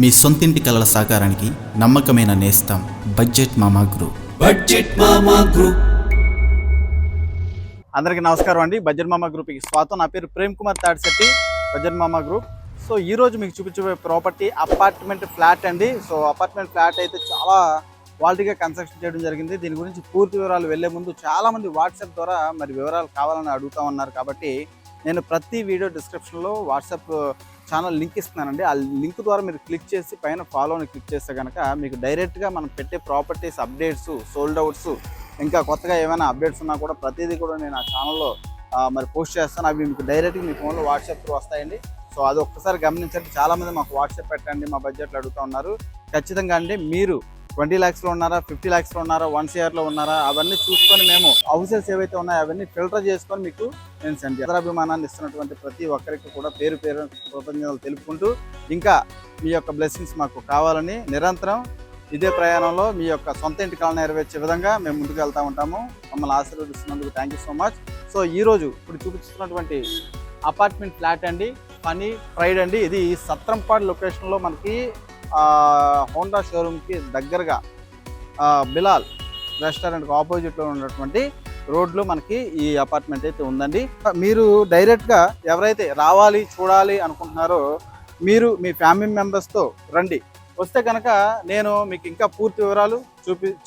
మీ సొంతింటి కలల సాకారానికి నమ్మకమైన నేస్తం బడ్జెట్ మామా గ్రూప్. అందరికీ నమస్కారం అండి. బడ్జెట్ మామా గ్రూప్కి స్వాగతం. నా పేరు ప్రేమ్ కుమార్ తాడిశెట్టి, బడ్జెట్ మామా గ్రూప్. సో ఈరోజు మీకు చూపించే ప్రాపర్టీ అపార్ట్మెంట్ ఫ్లాట్ అండి. సో అపార్ట్మెంట్ ఫ్లాట్ అయితే చాలా క్వాలిటీగా కన్స్ట్రక్షన్ చేయడం జరిగింది. దీని గురించి పూర్తి వివరాలు వెళ్లే ముందు చాలామంది వాట్సాప్ ద్వారా మరి వివరాలు కావాలని అడుగుతూ ఉన్నారు. కాబట్టి నేను ప్రతి వీడియో డిస్క్రిప్షన్లో వాట్సాప్ ఛానల్ లింక్ ఇస్తున్నానండి. ఆ లింక్ ద్వారా మీరు క్లిక్ చేసి పైన ఫాలోని క్లిక్ చేస్తే కనుక మీకు డైరెక్ట్గా మనం పెట్టే ప్రాపర్టీస్ అప్డేట్స్, సోల్డ్ అవుట్స్, ఇంకా కొత్తగా ఏమైనా అప్డేట్స్ ఉన్నా కూడా ప్రతిదీ కూడా నేను ఆ ఛానల్లో మరి పోస్ట్ చేస్తాను. అవి మీకు డైరెక్ట్గా మీ ఫోన్లో వాట్సాప్ త్రూ వస్తాయండి. సో అది ఒక్కసారి గమనించండి. చాలామంది మాకు వాట్సాప్ పెట్టండి, మా బడ్జెట్లో అడుగుతూ ఉన్నారు. ఖచ్చితంగా అండి, మీరు 20 lakhsలో ఉన్నారా, 50 lakhsలో ఉన్నారా, 1 CRలో ఉన్నారా, అవన్నీ చూసుకొని మేము హౌసెస్ ఏవైతే ఉన్నాయో అవన్నీ ఫిల్టర్ చేసుకొని మీకు నేను సెండ్ చేస్తాను. అభిమానాన్ని ఇస్తున్నటువంటి ప్రతి ఒక్కరికి కూడా పేరు పేరు కృతజ్ఞతలు తెలుపుకుంటూ, ఇంకా మీ యొక్క బ్లెస్సింగ్స్ మాకు కావాలని నిరంతరం ఇదే ప్రయాణంలో మీ యొక్క సొంత ఇంటి కళ నెరవేర్చే విధంగా మేము ముందుకు వెళ్తూ ఉంటాము. మమ్మల్ని ఆశీర్వదిస్తున్నందుకు thank you so much. So ఈరోజు ఇప్పుడు చూపిస్తున్నటువంటి అపార్ట్మెంట్ ఫ్లాట్ అండి, ఫనీ ప్రైడ్ అండి. ఇది సత్రంపాడు లొకేషన్లో మనకి హోండా షోరూమ్కి దగ్గరగా బిలాల్ రెస్టారెంట్కి ఆపోజిట్లో ఉన్నటువంటి రోడ్లో మనకి ఈ అపార్ట్మెంట్ అయితే ఉందండి. మీరు డైరెక్ట్గా ఎవరైతే రావాలి చూడాలి అనుకుంటున్నారో మీరు మీ ఫ్యామిలీ మెంబర్స్తో రండి. వస్తే కనుక నేను మీకు ఇంకా పూర్తి వివరాలు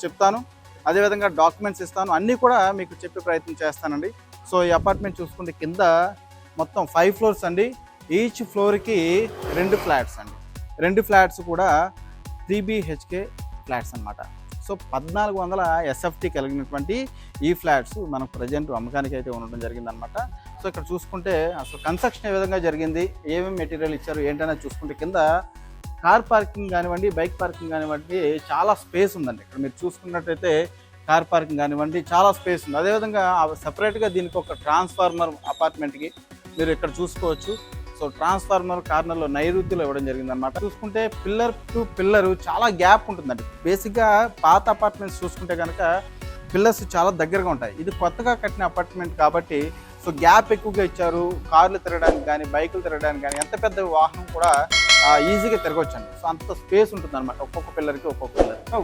చెప్తాను. అదేవిధంగా డాక్యుమెంట్స్ ఇస్తాను, అన్నీ కూడా మీకు చెప్పే ప్రయత్నం చేస్తానండి. సో ఈ అపార్ట్మెంట్ చూసుకుంటే కింద మొత్తం 5 floors అండి. ఈచ్ ఫ్లోర్కి 2 ఫ్లాట్స్ అండి. 2 ఫ్లాట్స్ కూడా 3 BHK ఫ్లాట్స్ అనమాట. సో 1400 SFT కలిగినటువంటి ఈ ఫ్లాట్స్ మనకు ప్రజెంట్ అమ్మకానికి అయితే ఉండడం జరిగిందనమాట. సో ఇక్కడ చూసుకుంటే అసలు కన్స్ట్రక్షన్ ఏ విధంగా జరిగింది, ఏమేమి మెటీరియల్ ఇచ్చారు ఏంటనేది చూసుకుంటే కింద కార్ పార్కింగ్ కానివ్వండి, బైక్ పార్కింగ్ కానివ్వండి, చాలా స్పేస్ ఉందండి. ఇక్కడ మీరు చూసుకున్నట్టయితే కార్ పార్కింగ్ కానివ్వండి చాలా స్పేస్ ఉంది. అదేవిధంగా సపరేట్గా దీనికి ఒక ట్రాన్స్ఫార్మర్ అపార్ట్మెంట్కి మీరు ఇక్కడ చూసుకోవచ్చు. సో ట్రాన్స్ఫార్మర్ కార్నర్లో నైరుతిలో ఇవ్వడం జరిగింది అనమాట. చూసుకుంటే పిల్లర్ టు పిల్లర్ చాలా గ్యాప్ ఉంటుందండి. బేసిక్గా పాత అపార్ట్మెంట్స్ చూసుకుంటే కనుక పిల్లర్స్ చాలా దగ్గరగా ఉంటాయి. ఇది కొత్తగా కట్టిన అపార్ట్మెంట్ కాబట్టి సో గ్యాప్ ఎక్కువగా ఇచ్చారు. కార్లు తిరగడానికి కానీ, బైకులు తిరగడానికి కానీ, ఎంత పెద్ద వాహనం కూడా ఈజీగా తిరగొచ్చండి. సో అంత స్పేస్ ఉంటుంది అనమాట ఒక్కొక్క పిల్లర్కి.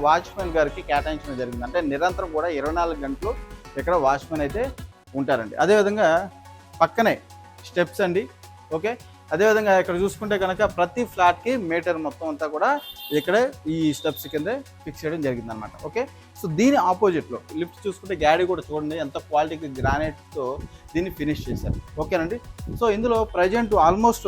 వాచ్మెన్ గారికి కేటాయించడం జరిగింది. అంటే నిరంతరం కూడా 24 గంటలు ఇక్కడ వాచ్మెన్ అయితే ఉంటారండి. అదేవిధంగా పక్కనే స్టెప్స్ అండి. ఓకే, అదేవిధంగా ఇక్కడ చూసుకుంటే కనుక ప్రతి ఫ్లాట్కి మీటర్ మొత్తం అంతా కూడా ఇక్కడే ఈ స్టెప్స్ కింద ఫిక్స్ చేయడం జరిగింది అనమాట. ఓకే, సో దీని ఆపోజిట్లో లిఫ్ట్ చూసుకుంటే గాడి కూడా చూడండి ఎంత క్వాలిటీకి గ్రానైట్తో దీన్ని ఫినిష్ చేశారు. ఓకేనండి. సో ఇందులో ప్రజెంట్ ఆల్మోస్ట్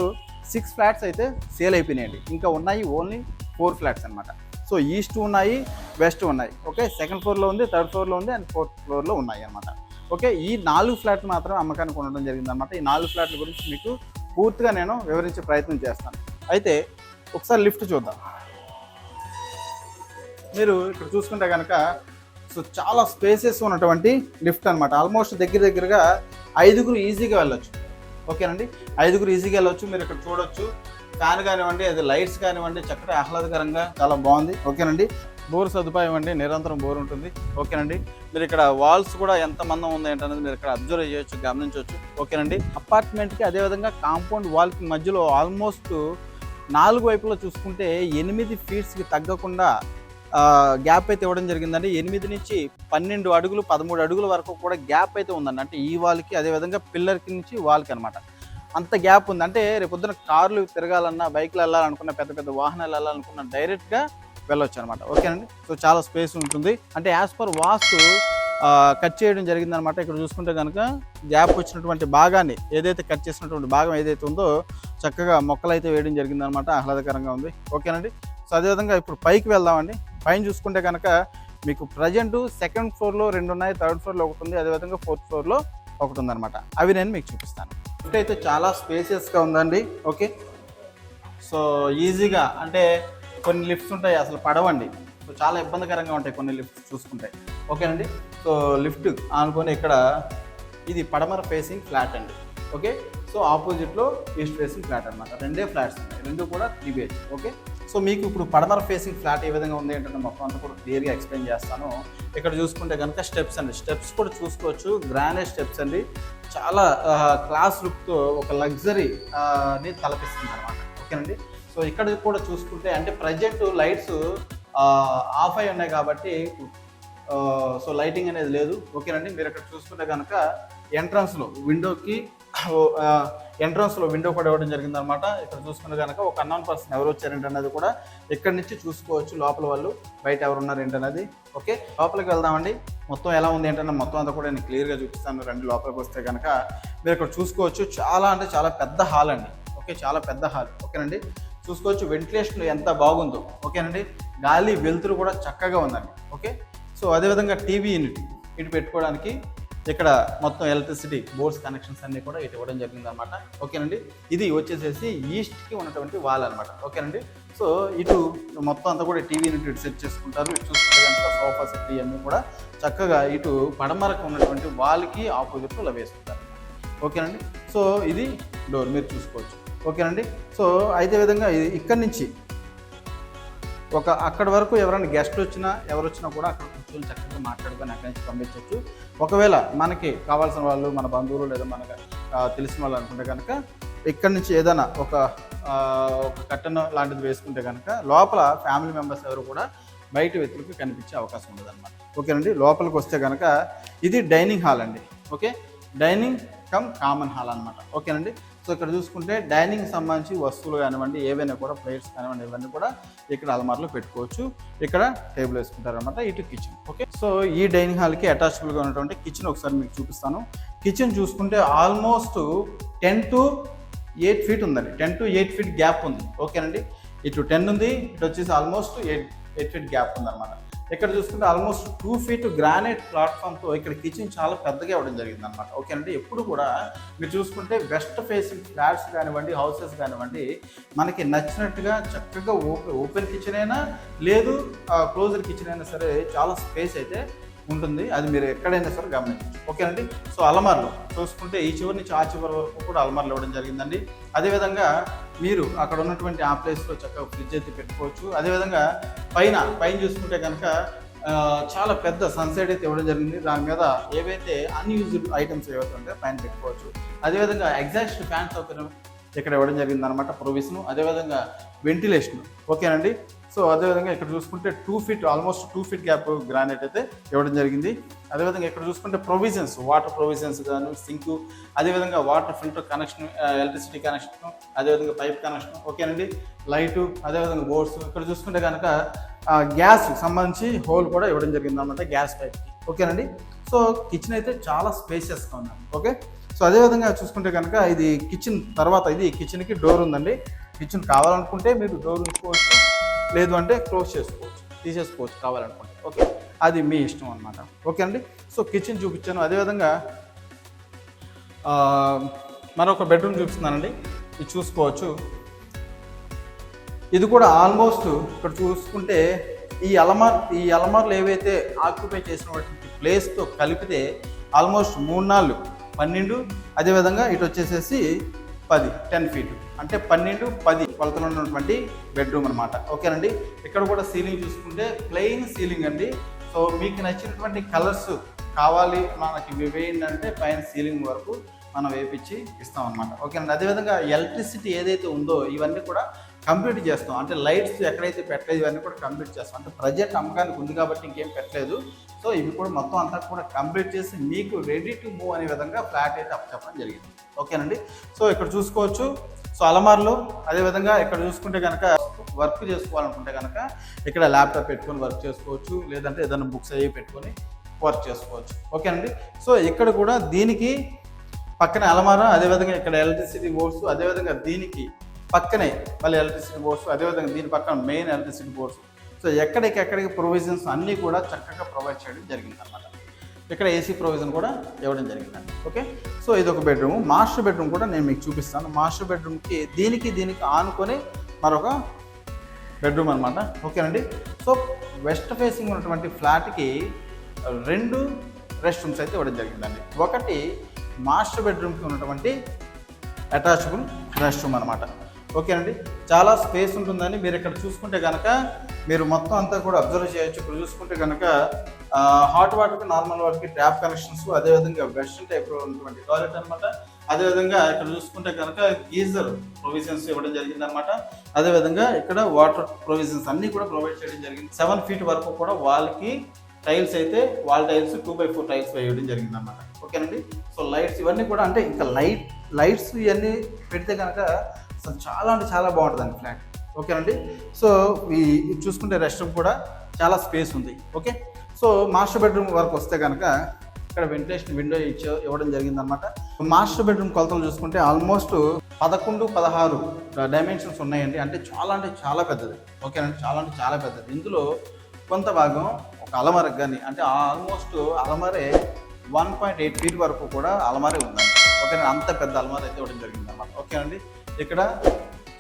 6 ఫ్లాట్స్ అయితే సేల్ అయిపోయినాయండి. ఇంకా ఉన్నాయి ఓన్లీ 4 ఫ్లాట్స్ అనమాట. సో ఈస్ట్ ఉన్నాయి, వెస్ట్ ఉన్నాయి. ఓకే, 2nd floorలో ఉంది, 3rd floorలో ఉంది అండ్ 4th floorలో ఉన్నాయి అనమాట. ఓకే, ఈ 4 ఫ్లాట్లు మాత్రం అమ్మకానికి ఉండడం జరిగింది అనమాట. ఈ 4 ఫ్లాట్ల గురించి మీకు పూర్తిగా నేను వివరించే ప్రయత్నం చేస్తాను. అయితే ఒకసారి లిఫ్ట్ చూద్దాం. మీరు ఇక్కడ చూసుకుంటే కనుక సో చాలా స్పేసెస్ ఉన్నటువంటి లిఫ్ట్ అనమాట. ఆల్మోస్ట్ దగ్గరగా 5గురు ఈజీగా వెళ్ళొచ్చు. ఓకేనండి, 5గురు ఈజీగా వెళ్ళొచ్చు. మీరు ఇక్కడ చూడొచ్చు ఫ్యాన్ కానివ్వండి, అది లైట్స్ కానివ్వండి, చక్కటి ఆహ్లాదకరంగా చాలా బాగుంది. ఓకేనండి, బోర్ సదుపాయం అండి, నిరంతరం బోర్ ఉంటుంది. ఓకేనండి, మీరు ఇక్కడ వాల్స్ కూడా ఎంత మందం ఉంది ఏంటనేది మీరు ఇక్కడ అబ్జర్వ్ చేయొచ్చు, గమనించవచ్చు. ఓకేనండి, అపార్ట్మెంట్కి అదేవిధంగా కాంపౌండ్ వాల్కి మధ్యలో ఆల్మోస్ట్ 4 వైపులో చూసుకుంటే 8 feetsకి తగ్గకుండా గ్యాప్ అయితే ఇవ్వడం జరిగిందండి. 8 నుంచి 12 అడుగులు 13 అడుగుల వరకు కూడా గ్యాప్ అయితే ఉందండి. అంటే ఈ వాల్కి అదేవిధంగా పిల్లర్కి నుంచి వాల్కి అనమాట అంత గ్యాప్ ఉంది. అంటే రేపొద్దున కార్లు తిరగాలన్నా, బైక్లు వెళ్ళాలనుకున్న, పెద్ద వాహనాలు వెళ్ళాలనుకున్న డైరెక్ట్గా వెళ్ళొచ్చు అనమాట. ఓకేనండి, సో చాలా స్పేస్ ఉంటుంది. అంటే యాజ్ పర్ వాస్తు కట్ చేయడం జరిగిందనమాట. ఇక్కడ చూసుకుంటే కనుక గ్యాప్ వచ్చినటువంటి భాగాన్ని ఏదైతే కట్ చేసినటువంటి భాగం ఏదైతే ఉందో చక్కగా మొక్కలు అయితే వేయడం జరిగిందనమాట. ఆహ్లాదకరంగా ఉంది. ఓకేనండి, సో అదేవిధంగా ఇప్పుడు పైకి వెళ్దామండి. పైన చూసుకుంటే కనుక మీకు ప్రజెంట్ 2nd floorలో 2 ఉన్నాయి, 3rd floorలో 1 ఉంది, అదేవిధంగా 4th floorలో 1 ఉందన్నమాట. అవి నేను మీకు చూపిస్తాను. లిఫ్ట్ అయితే చాలా స్పేసియస్గా ఉందండి. ఓకే, సో ఈజీగా అంటే కొన్ని లిఫ్ట్స్ ఉంటాయి అసలు పడవండి. సో చాలా ఇబ్బందికరంగా ఉంటాయి కొన్ని లిఫ్ట్స్ చూసుకుంటే. ఓకేనండి, సో లిఫ్ట్ అనుకొని ఇక్కడ ఇది పడమర ఫేసింగ్ ఫ్లాట్ అండి. ఓకే, సో ఆపోజిట్లో ఈస్ట్ ఫేసింగ్ ఫ్లాట్ అనమాట. 2 ఫ్లాట్స్ ఉన్నాయి, 2 కూడా 3 BHK. ఓకే, సో మీకు ఇప్పుడు పడమర ఫేసింగ్ ఫ్లాట్ ఏ విధంగా ఉంది ఏంటంటే మొత్తం అంతా కూడా క్లియర్గా ఎక్స్ప్లెయిన్ చేస్తాను. ఇక్కడ చూసుకుంటే కనుక స్టెప్స్ అండి, స్టెప్స్ కూడా చూసుకోవచ్చు. గ్రానైట్ స్టెప్స్ అండి, చాలా క్లాస్ లుక్తో ఒక లగ్జరీని తలపిస్తుంది అనమాట. ఓకేనండి, సో సో ఇక్కడ కూడా చూసుకుంటే అంటే ప్రజెంట్ లైట్స్ ఆఫ్ అయి ఉన్నాయి కాబట్టి సో లైటింగ్ అనేది లేదు. ఓకేనండి, మీరు ఇక్కడ చూసుకుంటే కనుక ఎంట్రన్స్లో విండో కూడా ఇవ్వడం జరిగిందనమాట. ఇక్కడ చూసుకుంటే కనుక ఒక అన్నోన్ పర్సన్ ఎవరు వచ్చారేంటనేది కూడా ఇక్కడ నుంచి చూసుకోవచ్చు. లోపల వాళ్ళు బయట ఎవరు ఉన్నారు ఏంటనేది. ఓకే, లోపలికి వెళ్దామండి. మొత్తం ఎలా ఉంది ఏంటన్నా మొత్తం అంతా కూడా నేను క్లియర్గా చూపిస్తాను. రండి లోపలికి వస్తే కనుక మీరు ఇక్కడ చూసుకోవచ్చు. చాలా అంటే చాలా పెద్ద హాల్ అండి. ఓకే, చాలా పెద్ద హాల్. ఓకేనండి, చూసుకోవచ్చు వెంటిలేషన్ ఎంత బాగుందో. ఓకేనండి, గాలి వెలుతురు కూడా చక్కగా ఉందండి. ఓకే, సో అదేవిధంగా టీవీ యూనిట్ ఇటు పెట్టుకోవడానికి ఇక్కడ మొత్తం ఎలక్ట్రిసిటీ బోర్డ్స్ కనెక్షన్స్ అన్నీ కూడా ఇటు ఇవ్వడం జరిగింది అనమాట. ఓకేనండి, ఇది వచ్చేసేసి ఈస్ట్కి ఉన్నటువంటి వాల్ అనమాట. ఓకేనండి, సో ఇటు మొత్తం అంతా కూడా టీవీ యూనిట్ ఇటు సెట్ చేసుకుంటారు. ఇటు చూసుకుంటే కనుక సోఫా సెట్ ఇవన్నీ కూడా చక్కగా ఇటు పడమరకు ఉన్నటువంటి వాల్కి ఆపోజిట్లో లభిస్తుంటారు. ఓకేనండి, సో ఇది డోర్ మీరు చూసుకోవచ్చు. ఓకేనండి, సో అయితే విధంగా ఇక్కడి నుంచి అక్కడి వరకు ఎవరైనా గెస్ట్లు వచ్చినా ఎవరు వచ్చినా కూడా అక్కడ కూర్చొని చక్కగా మాట్లాడుకొని అక్కడి నుంచి పంపించవచ్చు. ఒకవేళ మనకి కావాల్సిన వాళ్ళు మన బంధువులు లేదా మనకు తెలిసిన వాళ్ళు అనుకుంటే కనుక ఇక్కడి నుంచి ఏదైనా ఒక కట్టెన లాంటిది వేసుకుంటే కనుక లోపల ఫ్యామిలీ మెంబర్స్ ఎవరు కూడా బయట వ్యక్తులకు కనిపించే అవకాశం ఉండదు అనమాట. ఓకేనండి, లోపలికి వస్తే కనుక ఇది డైనింగ్ హాల్ అండి. Okay, dining come common hall అనమాట. ఓకేనండి, సో ఇక్కడ చూసుకుంటే డైనింగ్ సంబంధించి వస్తువులు కానివ్వండి ఏవైనా కూడా ప్లేట్స్ కానివ్వండి ఇవన్నీ కూడా ఇక్కడ అలమార్లో పెట్టుకోవచ్చు. ఇక్కడ టేబుల్ వేసుకుంటారనమాట. ఇటు కిచెన్. ఓకే, సో ఈ డైనింగ్ హాల్కి అటాచబుల్గా ఉన్నటువంటి కిచెన్ ఒకసారి మీకు చూపిస్తాను. కిచెన్ చూసుకుంటే ఆల్మోస్ట్ 10 to 8 feet ఉందండి. 10 to 8 feet గ్యాప్ ఉంది. ఓకేనండి, ఇటు 10 ఉంది, ఇటు వచ్చేసి ఆల్మోస్ట్ 8 feet గ్యాప్ ఉందన్నమాట. ఇక్కడ చూసుకుంటే ఆల్మోస్ట్ 2 feet గ్రానైట్ ప్లాట్ఫామ్తో ఇక్కడ కిచెన్ చాలా పెద్దగా ఇవ్వడం జరిగింది అనమాట. ఓకేనండి, ఎప్పుడు కూడా మీరు చూసుకుంటే వెస్ట్ ఫేసింగ్ ఫ్లాట్స్ కానివ్వండి హౌసెస్ కానివ్వండి మనకి నచ్చినట్టుగా చక్కగా ఓపెన్ కిచెన్ అయినా లేదు క్లోజ్డ్ కిచెన్ అయినా సరే చాలా స్పేస్ అయితే ఉంటుంది. అది మీరు ఎక్కడైనా సరే గమనించవచ్చు. ఓకేనండి, సో అలమార్లు చూసుకుంటే ఈ చివరి నుంచి ఆ చివరి వరకు కూడా అలమార్లు ఇవ్వడం జరిగిందండి. అదేవిధంగా మీరు అక్కడ ఉన్నటువంటి ఆ ప్లేస్లో చక్కగా ఫ్రిడ్జ్ అయితే పెట్టుకోవచ్చు. అదేవిధంగా పైన చూసుకుంటే కనుక చాలా పెద్ద సన్సెట్ అయితే ఇవ్వడం జరిగింది. దాని మీద ఏవైతే అన్యూజ్డ్ ఐటమ్స్ ఏవైతే ఉంటాయో పైన పెట్టుకోవచ్చు. అదేవిధంగా ఎగ్జాస్ట్ ఫ్యాన్ సౌకర్యం ఇక్కడ ఇవ్వడం జరిగింది అనమాట, ప్రొవిజన్. అదేవిధంగా వెంటిలేషన్. ఓకేనండి, సో అదేవిధంగా ఇక్కడ చూసుకుంటే 2 feet almost 2 feet gap granite అయితే ఇవ్వడం జరిగింది. అదేవిధంగా ఇక్కడ చూసుకుంటే ప్రొవిజన్స్ వాటర్ ప్రొవిజన్స్ కానీ సింక్, అదేవిధంగా water filter connection, electricity connection, అదేవిధంగా పైప్ కనెక్షన్. ఓకేనండి, లైటు, అదేవిధంగా బోర్డ్స్. ఇక్కడ చూసుకుంటే కనుక గ్యాస్ సంబంధించి హోల్ కూడా ఇవ్వడం జరిగింది అనమాట గ్యాస్ పైప్కి. ఓకేనండి, సో కిచెన్ అయితే చాలా స్పేషియస్గా ఉందండి. ఓకే, సో అదేవిధంగా చూసుకుంటే కనుక ఇది కిచెన్ తర్వాత ఇది కిచెన్కి డోర్ ఉందండి. కిచెన్ కావాలనుకుంటే మీరు డోర్ ఉంచుకోవచ్చు, లేదు అంటే క్లోజ్ చేసుకోవచ్చు, తీసేసుకోవచ్చు కావాలనుకుంటే. ఓకే, అది మీ ఇష్టం అనమాట. ఓకే అండి, సో కిచెన్ చూపించాను. అదేవిధంగా మరొక బెడ్రూమ్ చూపిస్తున్నానండి. ఇది చూసుకోవచ్చు. ఇది కూడా ఆల్మోస్ట్ ఇక్కడ చూసుకుంటే ఈ అలమార్లు ఏవైతే ఆక్యుపై చేసినటువంటి ప్లేస్తో కలిపితే ఆల్మోస్ట్ 3 4 12, అదేవిధంగా ఇటు వచ్చేసేసి 10 feet అంటే 12 10 కొలతలు ఉన్నటువంటి బెడ్రూమ్ అనమాట. ఓకేనండి, ఇక్కడ కూడా సీలింగ్ చూసుకుంటే ప్లెయిన్ సీలింగ్ అండి. సో మీకు నచ్చినటువంటి కలర్స్ కావాలి మనకి వేయండి అంటే పైన సీలింగ్ వరకు మనం వేపించి ఇస్తాం అనమాట. ఓకేనండి, అదేవిధంగా ఎలక్ట్రిసిటీ ఏదైతే ఉందో ఇవన్నీ కూడా కంప్లీట్ చేస్తాం. అంటే లైట్స్ ఎక్కడైతే పెట్టలేదు ఇవన్నీ కూడా కంప్లీట్ చేస్తాం. అంటే ప్రజెంట్ అమ్మకానికి ఉంది కాబట్టి ఇంకేం పెట్టలేదు. సో ఇవి కూడా మొత్తం అంతా కూడా కంప్లీట్ చేసి మీకు రెడీ టు మూవ్ అనే విధంగా ఫ్లాట్ అయితే అప్పచెప్పడం జరిగింది. ఓకేనండి, సో ఇక్కడ చూసుకోవచ్చు. సో అలమార్లు, అదేవిధంగా ఇక్కడ చూసుకుంటే కనుక వర్క్ చేసుకోవాలనుకుంటే కనుక ఇక్కడ ల్యాప్టాప్ పెట్టుకొని వర్క్ చేసుకోవచ్చు, లేదంటే ఏదైనా బుక్స్ అవి పెట్టుకొని వర్క్ చేసుకోవచ్చు. ఓకేనండి, సో ఇక్కడ కూడా దీనికి పక్కనే అలమార, అదేవిధంగా ఇక్కడ ఎలక్ట్రిసిటీ బోర్డ్స్, అదేవిధంగా దీనికి పక్కనే మళ్ళీ ఎలక్ట్రిసిటీ బోర్డ్స్, అదేవిధంగా దీని పక్కన మెయిన్ ఎలక్ట్రిసిటీ బోర్డ్స్. సో ఎక్కడికి ప్రొవిజన్స్ అన్నీ కూడా చక్కగా ప్రొవైడ్ చేయడం జరిగింది అనమాట. ఇక్కడ ఏసీ ప్రొవిజన్ కూడా ఇవ్వడం జరిగిందండి. ఓకే, సో ఇది ఒక బెడ్రూమ్. మాస్టర్ బెడ్రూమ్ కూడా నేను మీకు చూపిస్తాను. మాస్టర్ బెడ్రూమ్కి దీనికి ఆనుకొని మరొక బెడ్రూమ్ అనమాట. ఓకేనండి, సో వెస్ట్ ఫేసింగ్ ఉన్నటువంటి ఫ్లాట్కి 2 రెస్ట్ రూమ్స్ అయితే ఇవ్వడం జరిగిందండి. ఒకటి మాస్టర్ బెడ్రూమ్కి ఉన్నటువంటి అటాచబుల్ రెస్ట్ రూమ్ అనమాట. ఓకేనండి, చాలా స్పేస్ ఉంటుందని మీరు ఇక్కడ చూసుకుంటే కనుక మీరు మొత్తం అంతా కూడా అబ్జర్వ్ చేయొచ్చు. ఇక్కడ చూసుకుంటే కనుక హాట్ వాటర్కి నార్మల్ వాటర్కి ట్యాప్ కనెక్షన్స్, అదేవిధంగా వెస్టర్న్ టైప్లో ఉన్నటువంటి టాయిలెట్ అనమాట. అదేవిధంగా ఇక్కడ చూసుకుంటే కనుక గీజర్ ప్రొవిజన్స్ ఇవ్వడం జరిగింది అనమాట. అదేవిధంగా ఇక్కడ వాటర్ ప్రొవిజన్స్ అన్ని కూడా ప్రొవైడ్ చేయడం జరిగింది. 7 feet వరకు కూడా వాళ్ళకి టైల్స్ అయితే వాల్ టైల్స్ 2x4 టైల్స్ వేయడం జరిగింది అనమాట. ఓకేనండి. సో లైట్స్ ఇవన్నీ కూడా అంటే ఇంకా లైట్స్ ఇవన్నీ పెడితే కనుక అసలు చాలా అంటే చాలా బాగుంటుందండి ఫ్లాట్. ఓకేనండి. సో ఇది చూసుకుంటే రెస్ట్ రూమ్ కూడా చాలా స్పేస్ ఉంది. ఓకే. సో మాస్టర్ బెడ్రూమ్ వరకు వస్తే కనుక ఇక్కడ వెంటిలేషన్ విండో ఇవ్వడం జరిగింది అనమాట. మాస్టర్ బెడ్రూమ్ కొలతలు చూసుకుంటే ఆల్మోస్ట్ 11-16 డైమెన్షన్స్ ఉన్నాయండి. అంటే చాలా పెద్దది. ఓకేనండి. చాలా అంటే చాలా పెద్దది. ఇందులో కొంత భాగం ఒక అలమరకు కానీ అంటే ఆల్మోస్ట్ అలమరే 1.8 feet వరకు కూడా అలమారే ఉందండి. ఓకేనా. అంత పెద్ద అలమార అయితే ఇవ్వడం జరిగింది అనమాట. ఓకేనండి. ఇక్కడ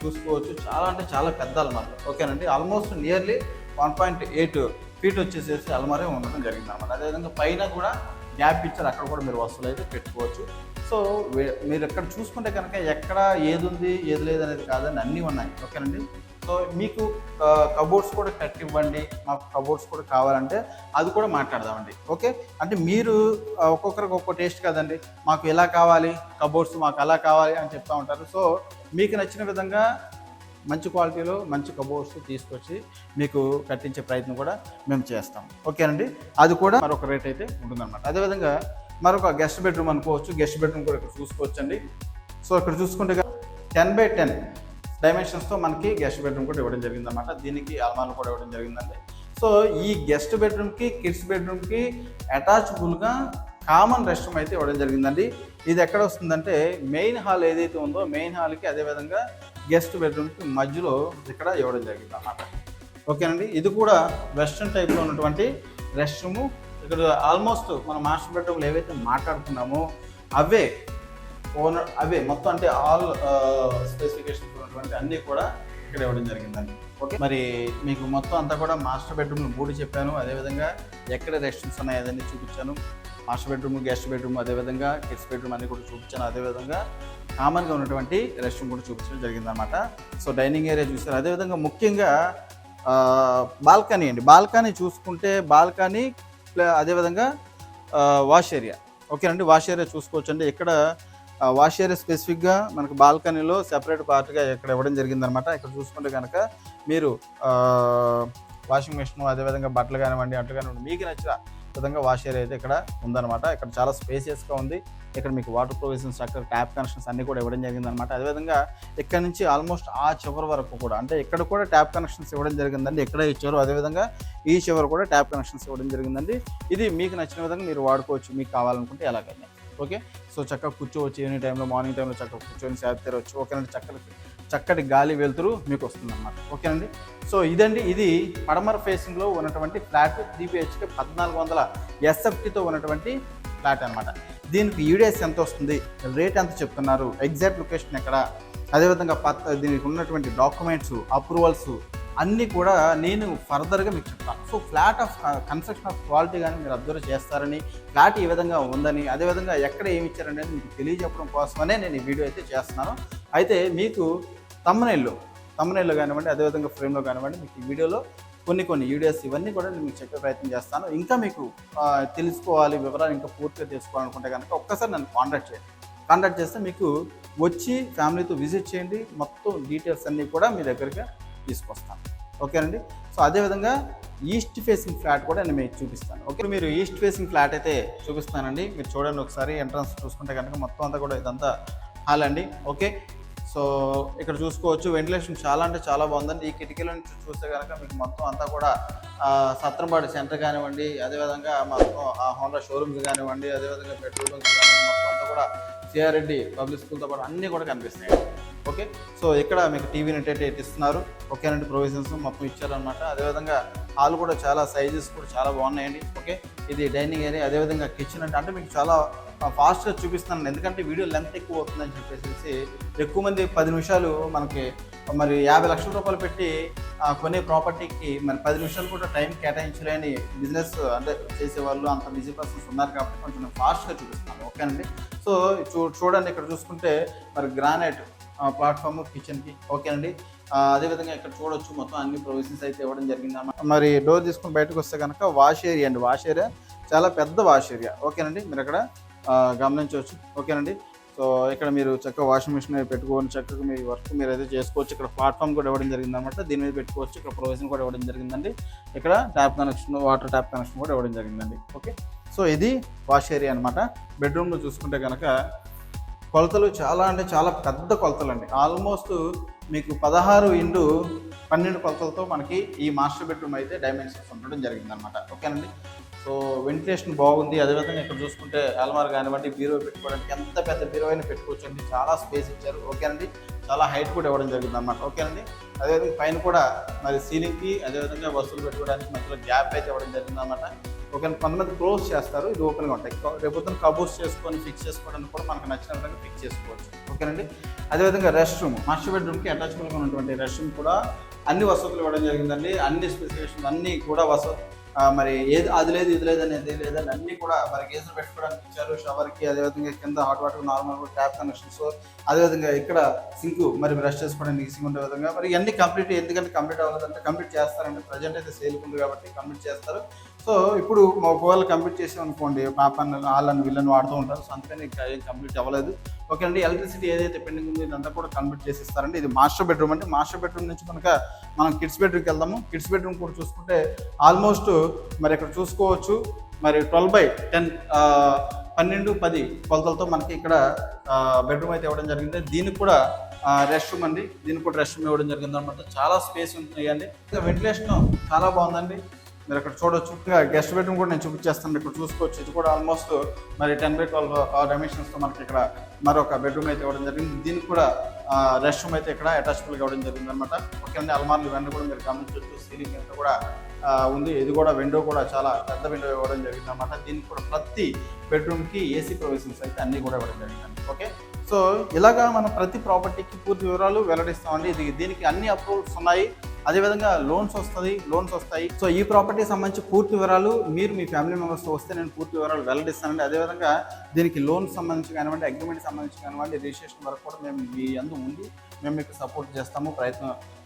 చూసుకోవచ్చు చాలా అంటే చాలా పెద్ద అలమార. ఓకేనండి. ఆల్మోస్ట్ నియర్లీ 1.8 feet వచ్చేసేసి అలమారే ఉండడం జరిగింది అనమాట. అదేవిధంగా పైన కూడా గ్యాప్ ఇచ్చారు, అక్కడ కూడా మీరు వస్తువులు అయితే పెట్టుకోవచ్చు. సో మీరు ఎక్కడ చూసుకుంటే కనుక ఎక్కడ ఏది ఉంది ఏది లేదు అనేది కాదని అన్నీ ఉన్నాయి. ఓకేనండి. సో మీకు కబోర్డ్స్ కూడా కట్టి ఇవ్వండి, మాకు కబోర్డ్స్ కూడా కావాలంటే అది కూడా మాట్లాడదామండి. ఓకే. అంటే మీరు ఒక్కొక్కరికి ఒక్కో టేస్ట్ కదండి. మాకు ఎలా కావాలి కబోర్డ్స్, మాకు అలా కావాలి అని చెప్తూ ఉంటారు. సో మీకు నచ్చిన విధంగా మంచి క్వాలిటీలో మంచి కబోర్డ్స్ తీసుకొచ్చి మీకు కట్టించే ప్రయత్నం కూడా మేము చేస్తాం. ఓకేనండి. అది కూడా మరొక రేట్ అయితే ఉంటుందన్నమాట. అదేవిధంగా మరొక గెస్ట్ బెడ్రూమ్ అనుకోవచ్చు. గెస్ట్ బెడ్రూమ్ కూడా ఇక్కడ చూసుకోవచ్చండి. సో ఇక్కడ చూసుకుంటే 10x10 డైమెన్షన్స్తో మనకి గెస్ట్ బెడ్రూమ్ కూడా ఇవ్వడం జరిగిందన్నమాట. దీనికి అల్మార్లు కూడా ఇవ్వడం జరిగిందండి. సో ఈ గెస్ట్ బెడ్రూమ్కి కిడ్స్ బెడ్రూమ్కి అటాచబుల్గా కామన్ రెస్ట్ రూమ్ అయితే ఇవ్వడం జరిగిందండి. ఇది ఎక్కడ వస్తుందంటే మెయిన్ హాల్ ఏదైతే ఉందో మెయిన్ హాల్కి అదేవిధంగా గెస్ట్ బెడ్రూమ్కి మధ్యలో ఇక్కడ ఇవ్వడం జరిగింది అన్నమాట. ఓకేనండి. ఇది కూడా వెస్ట్రన్ టైప్లో ఉన్నటువంటి రెస్ట్ రూము. ఇక్కడ ఆల్మోస్ట్ మన మాస్టర్ బెడ్రూమ్లో ఏవైతే మాట్లాడుకున్నామో అవే మొత్తం అంటే ఆల్ స్పెసిఫికేషన్స్ ఉన్నటువంటి అన్నీ కూడా ఇక్కడ ఇవ్వడం జరిగిందండి. ఓకే. మరి మీకు మొత్తం అంతా కూడా మాస్టర్ బెడ్రూమ్ 3 చెప్పాను. అదేవిధంగా ఎక్కడ రెస్ట్ రూమ్స్ ఉన్నాయి అదన్నీ చూపించాను. మాస్టర్ బెడ్రూమ్, గెస్ట్ బెడ్రూమ్, అదేవిధంగా కిడ్స్ బెడ్రూమ్ అన్నీ కూడా చూపించాను. అదేవిధంగా కామన్గా ఉన్నటువంటి రెస్ట్ రూమ్ కూడా చూపించడం జరిగిందనమాట. సో డైనింగ్ ఏరియా చూసారు. అదేవిధంగా ముఖ్యంగా బాల్కనీ అండి. బాల్కనీ చూసుకుంటే బాల్కనీ అదేవిధంగా వాష్ ఏరియా. ఓకేనండి. వాష్ ఏరియా చూసుకోవచ్చండి. ఇక్కడ వాష్ ఏరియా స్పెసిఫిక్గా మనకు బాల్కనీలో సెపరేట్ పార్ట్గా ఇక్కడ ఇవ్వడం జరిగిందనమాట. ఇక్కడ చూసుకుంటే కనుక మీరు వాషింగ్ మెషిన్ అదేవిధంగా బట్టలు కానివ్వండి అట్లు కానివ్వండి మీకు నచ్చిన విధంగా వాష్ ఏరియా అయితే ఇక్కడ ఉందన్నమాట. ఇక్కడ చాలా స్పేసియస్గా ఉంది. ఇక్కడ మీకు వాటర్ ప్రొవిజన్స్ అక్కడ ట్యాప్ కనెక్షన్స్ అన్నీ కూడా ఇవ్వడం జరిగిందనమాట. అదేవిధంగా ఇక్కడ నుంచి ఆల్మోస్ట్ ఆ చివరి వరకు కూడా అంటే ఇక్కడ కూడా ట్యాప్ కనెక్షన్స్ ఇవ్వడం జరిగిందండి. ఎక్కడ ఇచ్చారో అదేవిధంగా ఈ చివరి కూడా ట్యాప్ కనెక్షన్స్ ఇవ్వడం జరిగిందండి. ఇది మీకు నచ్చిన విధంగా మీరు వాడుకోవచ్చు, మీకు కావాలనుకుంటే ఎలాగైనా. ఓకే. సో చక్కగా కూర్చోవచ్చు. ఈవినింగ్ టైంలో మార్నింగ్ టైంలో చక్కగా కూర్చొని సేద తీరవచ్చు. ఓకేనండి. చక్కటి గాలి వెలుతురు మీకు వస్తుంది అన్నమాట. ఓకేనండి. సో ఇదండి, ఇది పడమర ఫేసింగ్లో ఉన్నటువంటి ఫ్లాట్ 3 BHK 1400 SFTతో ఉన్నటువంటి ఫ్లాట్ అనమాట. దీనికి ఈడిఎస్ ఎంత వస్తుంది, రేట్ ఎంత చెప్తున్నారు, ఎగ్జాక్ట్ లొకేషన్ ఎక్కడ, అదేవిధంగా దీనికి ఉన్నటువంటి డాక్యుమెంట్స్ అప్రూవల్స్ అన్నీ కూడా నేను ఫర్దర్గా మీకు చెప్తాను. So flat of construction of quality కానీ మీరు అబ్జర్వ్ చేస్తారని, ఫ్లాట్ ఈ విధంగా ఉందని, అదేవిధంగా ఎక్కడ ఏమి ఇచ్చారనేది మీకు తెలియజెప్పడం కోసమనే నేను ఈ వీడియో అయితే చేస్తున్నాను. అయితే మీకు తమ్నైల్లో కానివ్వండి అదేవిధంగా ఫ్రేమ్లో కానివ్వండి మీకు ఈ వీడియోలో కొన్ని వీడియోస్ ఇవన్నీ కూడా నేను మీకు చెప్పే ప్రయత్నం చేస్తాను. ఇంకా మీకు తెలుసుకోవాలి, వివరాలు ఇంకా పూర్తిగా తెలుసుకోవాలనుకుంటే కనుక ఒక్కసారి నన్ను కాంటాక్ట్ చేస్తే మీకు వచ్చి ఫ్యామిలీతో విజిట్ చేయండి. మొత్తం డీటెయిల్స్ అన్నీ కూడా మీ దగ్గరికి తీసుకొస్తాను. ఓకేనండి. సో అదేవిధంగా ఈస్ట్ ఫేసింగ్ ఫ్లాట్ కూడా నేను మీకు చూపిస్తాను. ఓకే. మీరు ఈస్ట్ ఫేసింగ్ ఫ్లాట్ అయితే చూపిస్తానండి. మీరు చూడండి ఒకసారి ఎంట్రన్స్ చూసుకుంటే కనుక మొత్తం అంతా కూడా ఇదంతా హాల్ అండి. ఓకే. సో ఇక్కడ చూసుకోవచ్చు వెంటిలేషన్ చాలా అంటే చాలా బాగుందండి. ఈ కిటికీల నుంచి చూస్తే కనుక మీకు మొత్తం అంతా కూడా సత్రంపాడు సెంటర్ కానివ్వండి, అదేవిధంగా మొత్తం హోండా షోరూమ్స్ కానివ్వండి, అదేవిధంగా పెట్రోల్ బంక్స్ కానివ్వండి, మొత్తం అంతా కూడా సిఆర్రెడ్డి పబ్లిక్ స్కూల్తో పాటు అన్నీ కూడా కనిపిస్తాయి. ఓకే. సో ఇక్కడ మీకు టీవీ నెట్ అయితే ఇస్తున్నారు. ఓకేనండి. ప్రొవిజన్స్ మొత్తం ఇచ్చారనమాట. అదేవిధంగా హాల్ కూడా చాలా సైజెస్ కూడా చాలా బాగున్నాయండి. ఓకే. ఇది డైనింగ్ ఏరియా, అదేవిధంగా కిచెన్ అంటే మీకు చాలా ఫాస్ట్గా చూపిస్తున్నాను, ఎందుకంటే వీడియో లెంత్ ఎక్కువ అవుతుందని చెప్పేసి ఎక్కువ మంది 10 నిమిషాలు మనకి మరి 50 లక్షల రూపాయలు పెట్టి కొనే ప్రాపర్టీకి మరి 10 నిమిషాలు కూడా టైం కేటాయించలేని బిజినెస్ అంటే చేసేవాళ్ళు అంత బిజీ పర్సన్స్ ఉన్నారు కాబట్టి కొంచెం ఫాస్ట్గా చూపిస్తున్నాను. ఓకేనండి. సో చూడండి ఇక్కడ చూసుకుంటే మరి గ్రానైట్ ప్లాట్ఫామ్ కిచెన్కి. ఓకేనండి. అదేవిధంగా ఇక్కడ చూడొచ్చు మొత్తం అన్ని ప్రొవిజన్స్ అయితే ఇవ్వడం జరిగిందన్నమాట. మరి డోర్ తీసుకుని బయటకు వస్తే కనుక వాష్ ఏరియా అండి. వాష్ ఏరియా చాలా పెద్ద వాష్ ఏరియా. ఓకేనండి. మీరు అక్కడ గమనించవచ్చు. ఓకేనండి. సో సో ఇక్కడ మీరు చక్కగా వాషింగ్ మిషన్ పెట్టుకొని చక్కగా మీ వర్క్ మీరు అయితే చేసుకోవచ్చు. ఇక్కడ ప్లాట్ఫామ్ కూడా ఇవ్వడం జరిగింది అనమాట, దీని మీద పెట్టుకోవచ్చు. ఇక్కడ ప్రొవిజన్ కూడా ఇవ్వడం జరిగిందండి. ఇక్కడ tap connection, water tap connection కూడా ఇవ్వడం జరిగిందండి. ఓకే, సో ఇది వాష్ ఏరియా అనమాట. బెడ్రూమ్లో చూసుకుంటే కనుక కొలతలు చాలా అంటే చాలా పెద్ద కొలతలు అండి. ఆల్మోస్ట్ మీకు 16x12 కొలతలతో మనకి ఈ మాస్టర్ బెడ్రూమ్ అయితే డైమెన్షన్స్ ఉండడం జరిగింది అనమాట. ఓకేనండి. సో వెంటిలేషన్ బాగుంది. అదేవిధంగా ఇక్కడ చూసుకుంటే అల్మార్ కానివ్వండి, బీరో పెట్టుకోవడానికి ఎంత పెద్ద బీరో అయినా పెట్టుకోవచ్చు అండి. చాలా స్పేస్ ఇచ్చారు. ఓకేనండి. చాలా హైట్ కూడా ఇవ్వడం జరిగింది అనమాట. ఓకేనండి. అదేవిధంగా పైన కూడా మరి సీలింగ్కి అదేవిధంగా వస్తువులు పెట్టుకోవడానికి మధ్యలో గ్యాప్ అయితే ఇవ్వడం జరిగింది అనమాట. ఓకే, కొంతమంది క్లోజ్ చేస్తారు, ఇది ఓపెన్గా ఉంటాయి. రేపు కబోర్డ్స్ చేసుకొని ఫిక్స్ చేసుకోవడానికి కూడా మనకు నచ్చిన విధంగా ఫిక్స్ చేసుకోవచ్చు. ఓకేనండి. అదేవిధంగా రెస్ట్ రూమ్, మాస్టర్ బెడ్రూమ్కి అటాచ్మెంట్గా ఉన్నటువంటి రెస్ట్ రూమ్ కూడా అన్ని వసతులు ఇవ్వడం జరిగిందండి. అన్ని స్పెసిఫికేషన్స్ అన్నీ కూడా మరి ఏది అది లేదు ఇది లేదు అనేది లేదని అన్నీ కూడా మరి గేజర్ పెట్టుకోవడానికి ఇచ్చారు. షవర్కి అదేవిధంగా కింద hot water normal tap connections, అదేవిధంగా ఇక్కడ సింక్ మరి బ్రష్ చేసుకోవడానికి సింక్ ఉండే విధంగా మరి ఇవన్నీ కంప్లీట్. ఎందుకంటే కంప్లీట్ అవ్వలేదంటే కంప్లీట్ చేస్తారండి. ప్రజెంట్ అయితే సేల్ ఉంది కాబట్టి కంప్లీట్ చేస్తారు. సో ఇప్పుడు ఒకవేళ కంప్లీట్ చేసాం అనుకోండి, పాపని వాళ్ళని వీళ్ళని వాడుతూ ఉంటారు. సో అందుకని ఇంకా ఏం కంప్లీట్ అవ్వలేదు. ఓకే అండి. ఎలక్ట్రిసిటీ ఏదైతే పెండింగ్ ఉందో ఇదంతా కూడా కంప్లీట్ చేసి ఇస్తారండి. ఇది మాస్టర్ బెడ్రూమ్ అండి. మాస్టర్ బెడ్రూమ్ నుంచి కనుక మనం కిడ్స్ బెడ్రూమ్కి వెళ్దాము. కిడ్స్ బెడ్రూమ్ కూడా చూసుకుంటే ఆల్మోస్ట్ మరి ఇక్కడ చూసుకోవచ్చు మరి 12x10 12x10 కొలతలతో మనకి ఇక్కడ బెడ్రూమ్ అయితే ఇవ్వడం జరిగింది. దీనికి కూడా రెస్ట్ రూమ్ అండి. దీనికి కూడా రెస్ట్ రూమ్ ఇవ్వడం జరిగింది అనమాట. చాలా స్పేస్ ఉంటుందండి. ఇంకా వెంటిలేషన్ చాలా బాగుందండి. మీరు అక్కడ చూడొచ్చు. ఇంకా గెస్ట్ బెడ్రూమ్ కూడా నేను చూపించేస్తాను. ఇక్కడ చూసుకోవచ్చు. ఇది కూడా ఆల్మోస్ట్ మరి 10x12 డైమెన్షన్స్తో మనకి ఇక్కడ మరొక బెడ్రూమ్ అయితే ఇవ్వడం జరిగింది. దీనికి కూడా రెస్ట్ రూమ్ అయితే ఇక్కడ అటాచ్బుల్గా ఇవ్వడం జరిగింది అనమాట. ఓకే అండి. అల్మార్లు ఇవన్నీ కూడా మీరు గమనించవచ్చు. సీలింగ్ అంతా కూడా ఉంది. ఇది కూడా విండో కూడా చాలా పెద్ద విండో ఇవ్వడం జరిగింది అనమాట. దీనికి కూడా ప్రతి బెడ్రూమ్కి ఏసీ ప్రొవిజన్స్ అయితే అన్నీ కూడా ఇవ్వడం జరిగిందండి. ఓకే, సో ఇలాగా మనం ప్రతి ప్రాపర్టీకి పూర్తి వివరాలు వెల్లడిస్తామండి. దీనికి అన్ని అప్రూవల్స్ ఉన్నాయి. అదేవిధంగా లోన్స్ వస్తాయి. సో ఈ ప్రాపర్టీకి సంబంధించి పూర్తి వివరాలు మీరు మీ ఫ్యామిలీ మెంబర్స్తో వస్తే నేను పూర్తి వివరాలు వెల్లడిస్తానండి. అదేవిధంగా దీనికి లోన్ సంబంధించి కానివ్వండి, అగ్రిమెంట్ సంబంధించి కానివ్వండి, రిజిస్ట్రేషన్ వరకు కూడా మేము మీ అందు ఉండి మేము మీకు సపోర్ట్ చేస్తాము.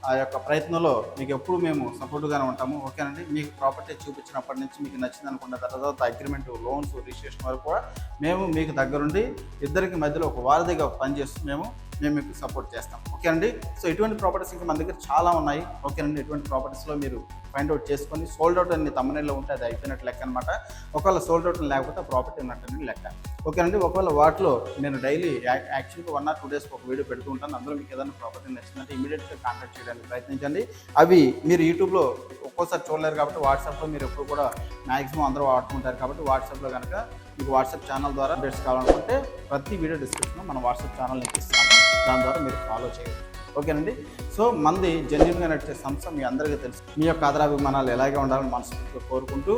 ఆ యొక్క ప్రయత్నంలో మీకు ఎప్పుడు మేము సపోర్ట్గానే ఉంటాము. ఓకేనండి. మీకు ప్రాపర్టీ చూపించినప్పటి నుంచి మీకు నచ్చింది అనుకున్న తర్వాత అగ్రిమెంట్, లోన్స్, రిజిస్ట్రేషన్ వరకు కూడా మేము మీకు దగ్గరుండి ఇద్దరికి మధ్యలో ఒక వారధిగా పనిచేస్తూ మేము మీకు సపోర్ట్ చేస్తాం. ఓకే అండి. సో ఇటువంటి ప్రాపర్టీస్ ఇంకా మన దగ్గర చాలా ఉన్నాయి. ఓకేనండి. ఇటువంటి ప్రాపర్టీస్లో మీరు ఫైండ్ అవుట్ చేసుకొని సోల్డ్ అవుట్ అన్ని తమ్మనేలో ఉంటే అది అయిపోయినట్టు లెక్క అనమాట. ఒకవేళ సోల్డ్ అవుట్ లేకపోతే ప్రాపర్టీ ఉన్నట్టు లెక్క. ఓకేనండి. ఒకవేళ వాటిలో నేను డైలీ యాక్చువల్గా 1 or 2 days ఒక వీడియో పెడుతూ ఉంటాను. అందులో మీకు ఏదైనా ప్రాపర్టీ నచ్చిందంటే ఇమీడియట్గా కాంటాక్ట్ చేయడానికి ప్రయత్నించండి. అవి మీరు యూట్యూబ్లో ఒక్కోసారి చూడలేరు కాబట్టి వాట్సాప్లో మీరు ఎప్పుడు కూడా మ్యాక్సిమం అందరూ వాడుతుంటారు కాబట్టి వాట్సాప్లో కనుక మీకు వాట్సాప్ ఛానల్ ద్వారా అప్డేట్స్ కావాలనుకుంటే ప్రతి వీడియో డిస్క్రిప్షన్లో మన వాట్సాప్ ఛానల్ లింక్ ఇస్తాను. దాని ద్వారా మీరు ఫాలో చేయవచ్చు. ఓకేనండి. సో మంది జెన్యున్గా నడిచే సంస్థ మీ అందరికీ తెలుసు. మీ యొక్క ఆదరాభిమానాలు ఎలాగే ఉండాలని మనస్ఫూర్తిగా కోరుకుంటూ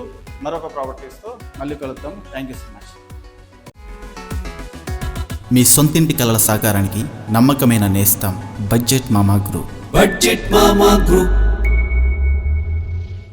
మరొక ప్రాపర్టీస్తో మళ్ళీ కలుద్దాం. Thank you so much. మీ సొంతింటి కలల సాకారానికి నమ్మకమైన నేస్తం బడ్జెట్ మామా గ్రూప్.